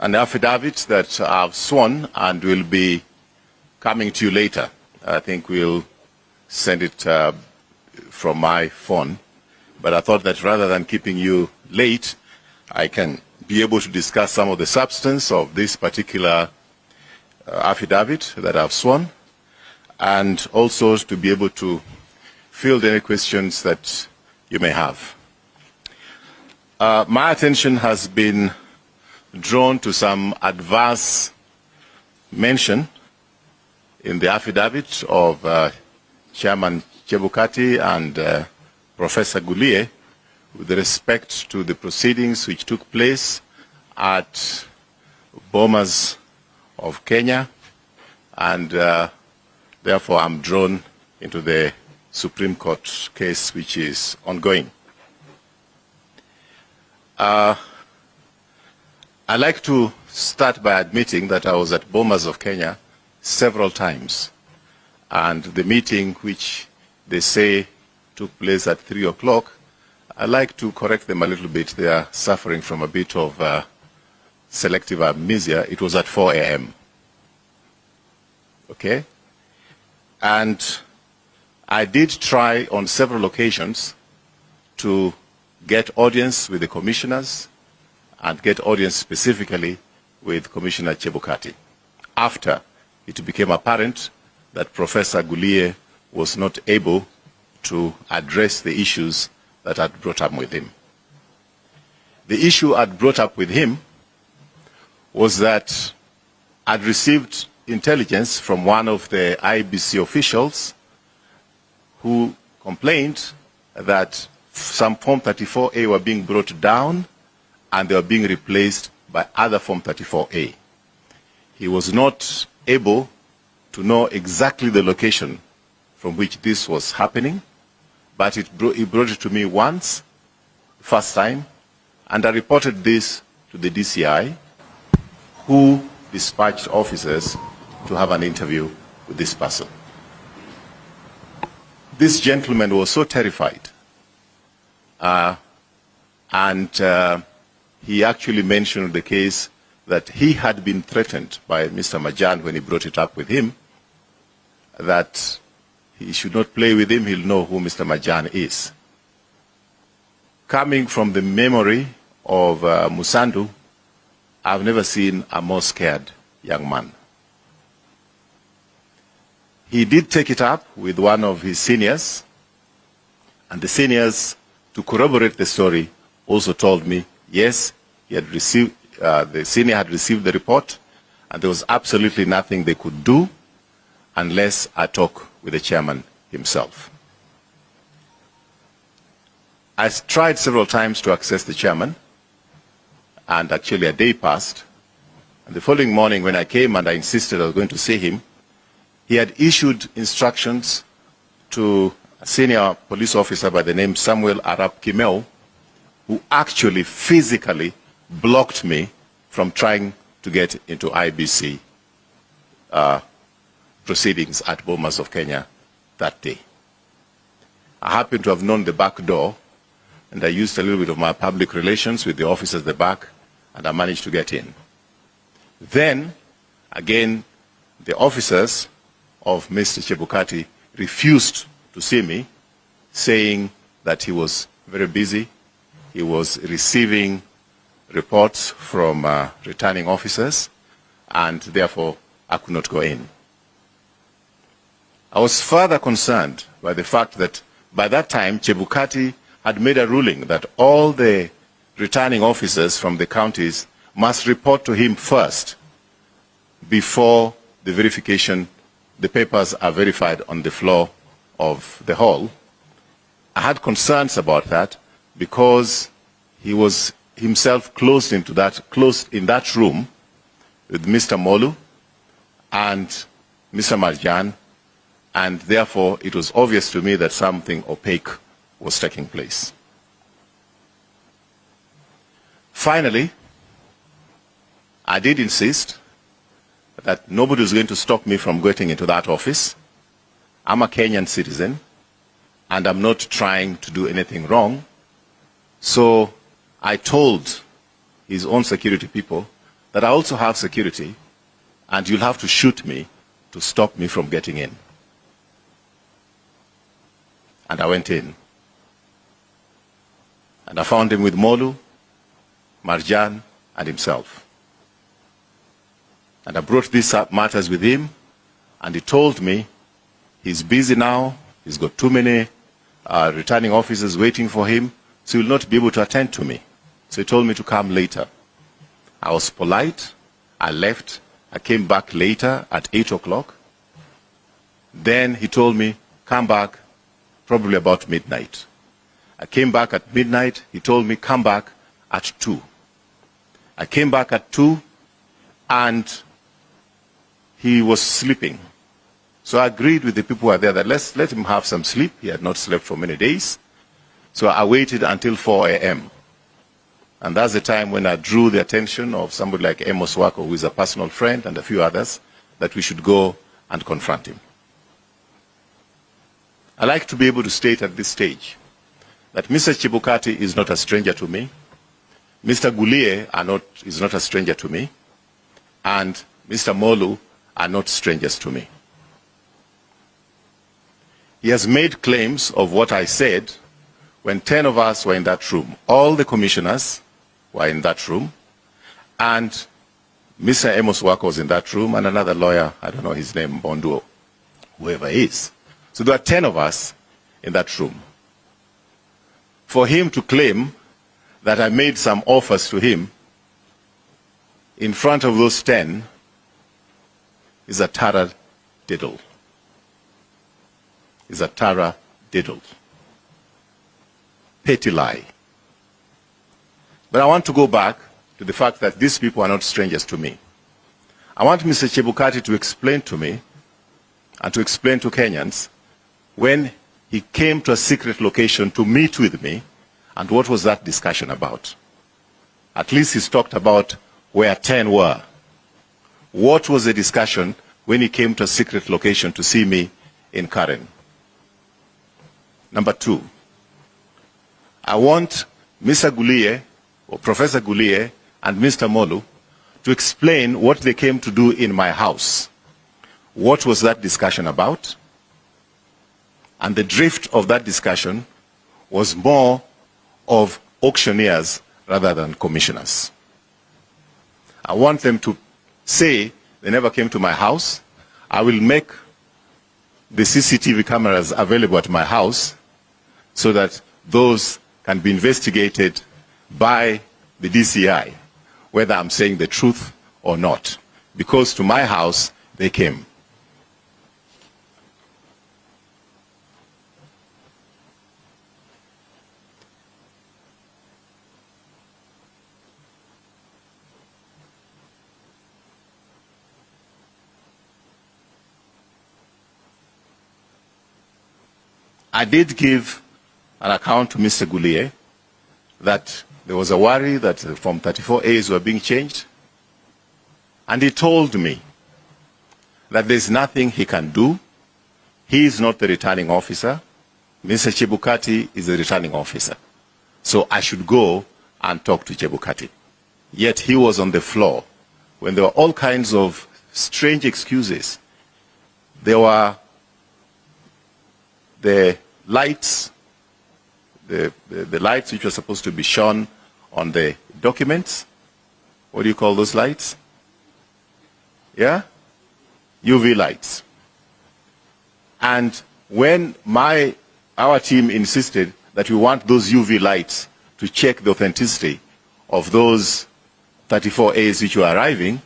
an affidavit that I've sworn and will be coming to you later. I think we'll send it from my phone. But I thought that rather than keeping you late, I can be able to discuss some of the substance of this particular affidavit that I've sworn, and also to be able to field any questions that you may have. My attention has been drawn to some adverse mention in the affidavit of Chairman Chebukati and Professor Gulie with respect to the proceedings which took place at Bomas of Kenya, and therefore I'm drawn into the Supreme Court case which is ongoing. I'd like to start by admitting that I was at Bomas of Kenya several times, and the meeting which they say took place at 3 o'clock, I'd like to correct them a little bit. They are suffering from a bit of selective amnesia. It was at 4 a.m. Okay? And I did try on several occasions to get audience with the commissioners and get audience specifically with Commissioner Chebukati after it became apparent that Professor Gulie was not able to address the issues that I'd brought up with him. The issue I'd brought up with him was that I'd received intelligence from one of the IBC officials who complained that some Form 34A were being brought down and they were being replaced by other Form 34A. He was not able to know exactly the location from which this was happening, but he brought it to me once, first time, and I reported this to the DCI, who dispatched officers to have an interview with this person. This gentleman was so terrified, and he actually mentioned the case that he had been threatened by Mr. Majan when he brought it up with him, that he should not play with him, he'll know who Mr. Majan is. Coming from the memory of Musandu, I've never seen a more scared young man. He did take it up with one of his seniors, and the seniors, to corroborate the story, also told me, yes, he had received, the senior had received the report, and there was absolutely nothing they could do unless I talk with the chairman himself. I tried several times to access the chairman, and actually a day passed, and the following morning when I came and I insisted I was going to see him, he had issued instructions to a senior police officer by the name Samuel Arap Kimeu, who actually physically blocked me from trying to get into IBC proceedings at Bomas of Kenya that day. I happened to have known the back door, and I used a little bit of my public relations with the officers at the back, and I managed to get in. Then, again, the officers of Mr. Chebukati refused to see me, saying that he was very busy. He was receiving reports from returning officers, and therefore I could not go in. I was further concerned by the fact that by that time Chebukati had made a ruling that all the returning officers from the counties must report to him first before the verification, the papers are verified on the floor of the hall. I had concerns about that because he was himself closed in that room with Mr. Molu and Mr. Marjan, and therefore it was obvious to me that something opaque was taking place. Finally, I did insist that nobody was going to stop me from getting into that office. I'm a Kenyan citizen, and I'm not trying to do anything wrong. So I told his own security people that I also have security, and you'll have to shoot me to stop me from getting in. And I went in. And I found him with Molu, Marjan, and himself. And I brought these matters with him, and he told me he's busy now, he's got too many returning officers waiting for him, so he will not be able to attend to me. So he told me to come later. I was polite, I left, I came back later at 8 o'clock. Then he told me, come back probably about midnight. I came back at midnight, he told me, come back at 2. I came back at 2, and he was sleeping. So I agreed with the people who were there that let's let him have some sleep. He had not slept for many days. So I waited until 4 a.m. And that's the time when I drew the attention of somebody like Amos Wako, who is a personal friend, and a few others, that we should go and confront him. I like to be able to state at this stage that Mr. Chebukati is not a stranger to me, Mr. Gulie is not a stranger to me, and Mr. Molu are not strangers to me. He has made claims of what I said when 10 of us were in that room. All the commissioners were in that room, and Mr. Amos Wako was in that room, and another lawyer, I don't know his name, Bonduo, whoever he is. So there are 10 of us in that room. For him to claim that I made some offers to him in front of those 10 is a tara diddle. Is a tara diddle. Petty lie. But I want to go back to the fact that these people are not strangers to me. I want Mr. Chebukati to explain to me and to explain to Kenyans when he came to a secret location to meet with me, and what was that discussion about? At least he's talked about where 10 were. What was the discussion when he came to a secret location to see me in Karen? Number 2, I want Mr. Gulie, or Professor Gulie, and Mr. Molu to explain what they came to do in my house. What was that discussion about? And the drift of that discussion was more of auctioneers rather than commissioners. I want them to say they never came to my house. I will make the CCTV cameras available at my house so that those can be investigated by the DCI, whether I'm saying the truth or not. Because to my house, they came. I did give an account to Mr. Gulie that there was a worry that Form 34As were being changed. And he told me that there's nothing he can do. He is not the returning officer. Mr. Chebukati is the returning officer. So I should go and talk to Chebukati. Yet he was on the floor when there were all kinds of strange excuses. There were the lights, the lights which were supposed to be shone on the documents. What do you call those lights? Yeah? UV lights. And when our team insisted that we want those UV lights to check the authenticity of those 34As which were arriving,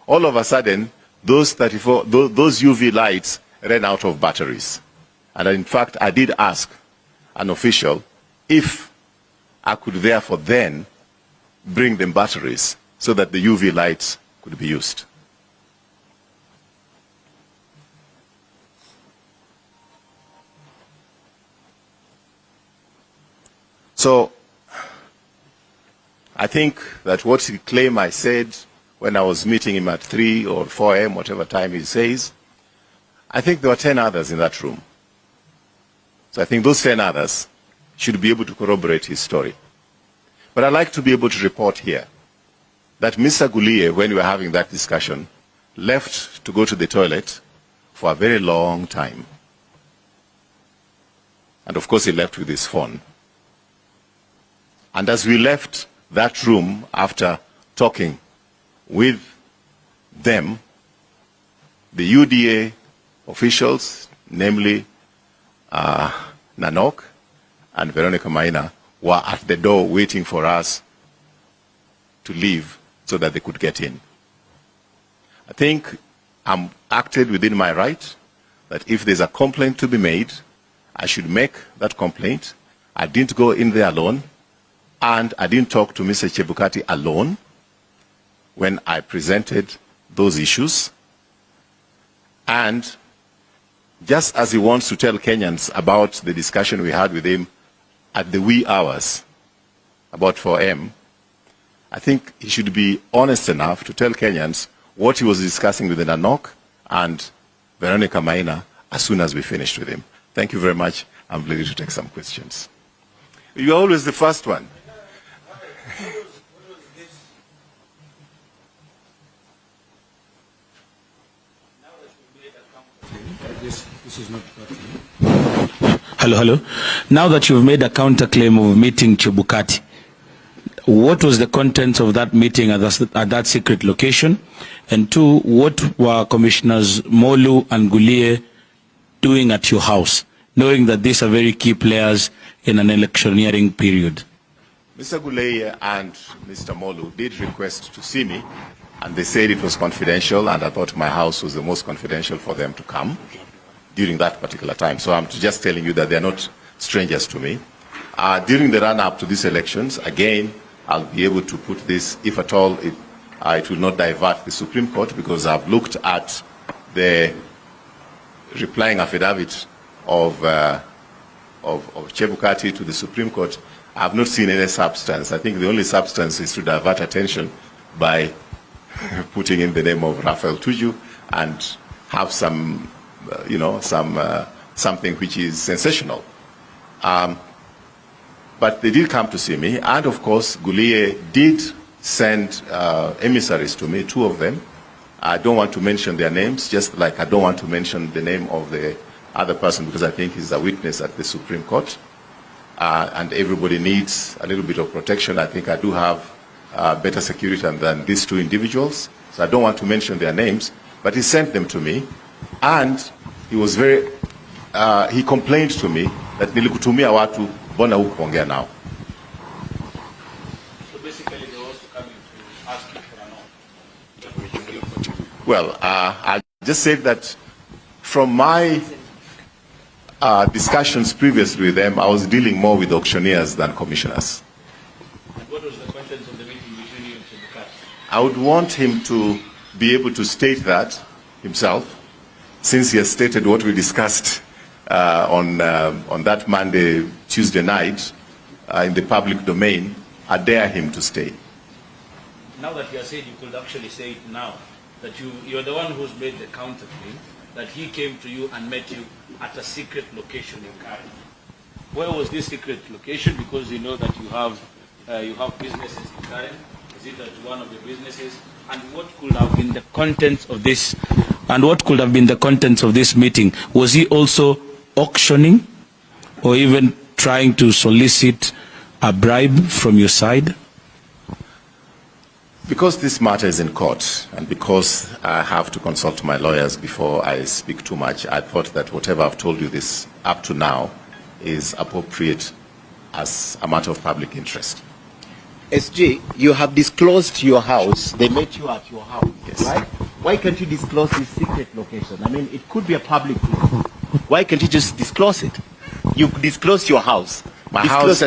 all of a sudden, those UV lights ran out of batteries. And in fact, I did ask an official if I could therefore then bring them batteries so that the UV lights could be used. So I think that what he claimed I said when I was meeting him at 3 or 4 a.m., whatever time he says, I think there were 10 others in that room. So I think those 10 others should be able to corroborate his story. But I'd like to be able to report here that Mr. Gulie, when we were having that discussion, left to go to the toilet for a very long time. And of course, he left with his phone. And as we left that room after talking with them, the UDA officials, namely Nanok and Veronica Maina, were at the door waiting for us to leave so that they could get in. I think I'm acted within my right that if there's a complaint to be made, I should make that complaint. I didn't go in there alone, and I didn't talk to Mr. Chebukati alone when I presented those issues. And just as he wants to tell Kenyans about the discussion we had with him at the wee hours, about 4 a.m., I think he should be honest enough to tell Kenyans what he was discussing with Nanok and Veronica Maina as soon as we finished with him. Thank you very much. I'm ready to take some questions. You're always the first one. This is not Hello. Now that you've made a counterclaim of meeting Chebukati, what was the contents of that meeting at that secret location? And two, what were Commissioners Molu and Gulie doing at your house, knowing that these are very key players in an electioneering period? Mr. Gulie and Mr. Molu did request to see me, and they said it was confidential, and I thought my house was the most confidential for them to come during that particular time. So I'm just telling you that they're not strangers to me. During the run-up to these elections, again, I'll be able to put this, if at all, it will not divert the Supreme Court, because I've looked at the replying affidavit of Chebukati to the Supreme Court. I've not seen any substance. I think the only substance is to divert attention by putting in the name of Raphael Tuju and have some, something which is sensational. But they did come to see me, and of course, Gulie did send emissaries to me, 2 of them. I don't want to mention their names, just like I don't want to mention the name of the other person, because I think he's a witness at the Supreme Court. And everybody needs a little bit of protection. I think I do have better security than these 2 individuals, so I don't want to mention their names, but he sent them to me, and he was very, he complained to me that nilikutumia watu bona hukuongea now. So basically they were also coming to ask you for an offer. Well, I just said that from my discussions previously with them, I was dealing more with auctioneers than commissioners. And what was the content of the meeting between you and Chebukati? I would want him to be able to state that himself, since he has stated what we discussed on that Monday, Tuesday night in the public domain. I dare him to stay. Now that you are saying, you could actually say it now, that you're the one who's made the counterclaim, that he came to you and met you at a secret location in Karen. Where was this secret location? Because you know that you have businesses in Karen. Is it at one of the businesses? And what could have been the contents of this? And what could have been the contents of this meeting? Was he also auctioning, or even trying to solicit a bribe from your side? Because this matter is in court, and because I have to consult my lawyers before I speak too much, I thought that whatever I've told you this up to now is appropriate as a matter of public interest. SG, you have disclosed your house. They met you at your house, yes, right? Why can't you disclose this secret location? I mean, it could be a public place. Why can't you just disclose it? You disclose your house. My house,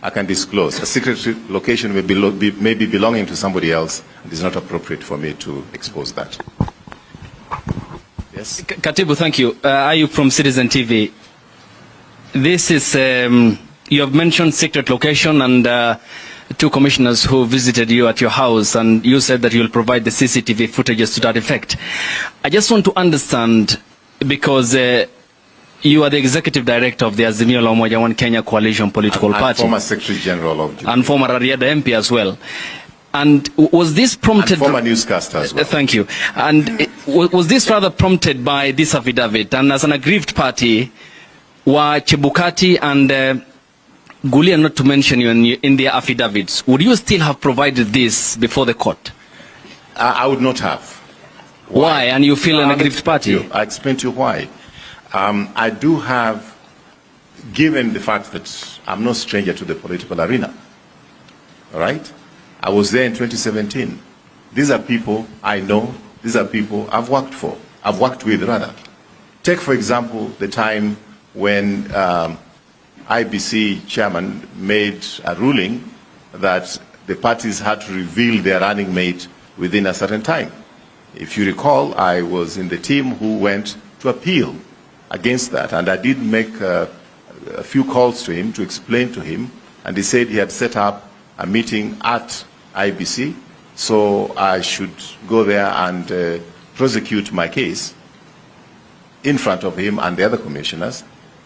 I can disclose. A secret location may be belonging to somebody else. It is not appropriate for me to expose that. Yes? Katibu, thank you. Ayub from Citizen TV. This is, you have mentioned secret location and 2 commissioners who visited you at your house, and you said that you will provide the CCTV footages to that effect. I just want to understand, because you are the executive director of the Azimio la Umoja One Kenya Coalition political party. And former Secretary General of Jubilee. And former Rarieda MP as well. And was this prompted... And former newscaster as well. Thank you. And was this rather prompted by this affidavit? And as an aggrieved party, were Chebukati and Gulia, not to mention you in their affidavits, would you still have provided this before the court? I would not have. Why? And you feel an aggrieved party? I explain to you why. I do have, given the fact that I'm no stranger to the political arena, all right? I was there in 2017. These are people I know. These are people I've worked for. I've worked with, rather. Take, for example, the time when IBC chairman made a ruling that the parties had to reveal their running mate within a certain time. If you recall, I was in the team who went to appeal against that, and I did make a few calls to him to explain to him, and he said he had set up a meeting at IBC, so I should go there and prosecute my case in front of him and the other commissioners,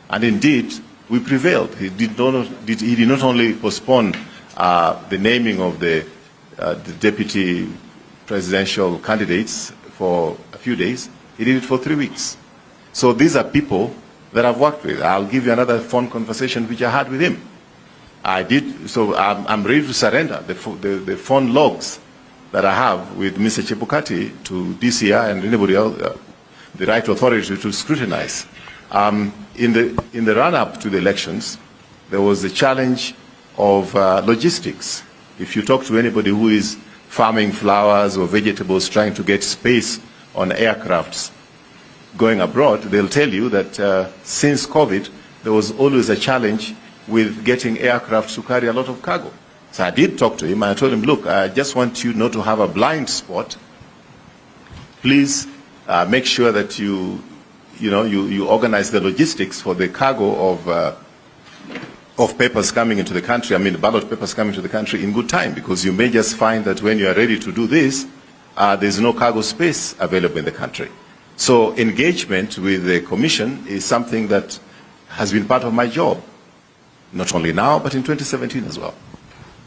and indeed we prevailed. He did not only postpone the naming of the deputy presidential candidates for a few days, he did it for 3 weeks. So these are people that I've worked with. I'll give you another phone conversation which I had with him. I did, so I'm ready to surrender the phone logs that I have with Mr. Chebukati to DCI and anybody else, the right authority to scrutinize. In the run-up to the elections, there was a challenge of logistics. If you talk to anybody who is farming flowers or vegetables, trying to get space on aircrafts going abroad, they'll tell you that since COVID, there was always a challenge with getting aircraft to carry a lot of cargo. So I did talk to him, and I told him, look, I just want you not to have a blind spot. Please make sure that you organize the logistics for the cargo of papers coming into the country, ballot papers coming to the country in good time, because you may just find that when you are ready to do this, there's no cargo space available in the country. So engagement with the Commission is something that has been part of my job, not only now, but in 2017 as well.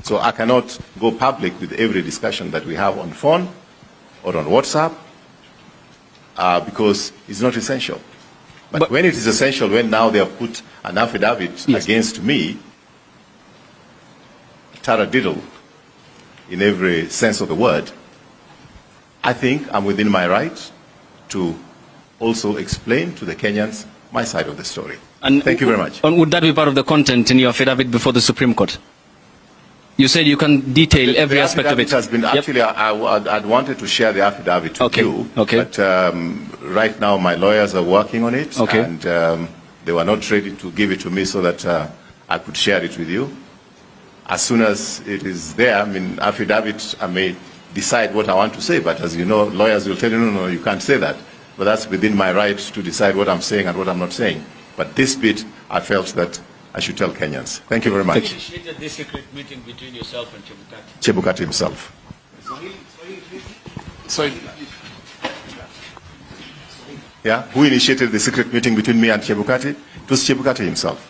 So I cannot go public with every discussion that we have on phone or on WhatsApp because it's not essential. But when it is essential, when now they have put an affidavit against me, taradiddle in every sense of the word, I think I'm within my right to also explain to the Kenyans my side of the story. And thank you very much. And would that be part of the content in your affidavit before the Supreme Court? You said you can detail every aspect of it. Has been, actually, I'd wanted to share the affidavit with you, but right now my lawyers are working on it, and they were not ready to give it to me so that I could share it with you. As soon as it is there, affidavit, I may decide what I want to say, but as you know, lawyers will tell you, no, you can't say that. But that's within my right to decide what I'm saying and what I'm not saying. But this bit, I felt that I should tell Kenyans. Thank you very much. Who initiated this secret meeting between yourself and Chebukati? Chebukati himself. Sorry. Yeah, who initiated the secret meeting between me and Chebukati? It was Chebukati himself.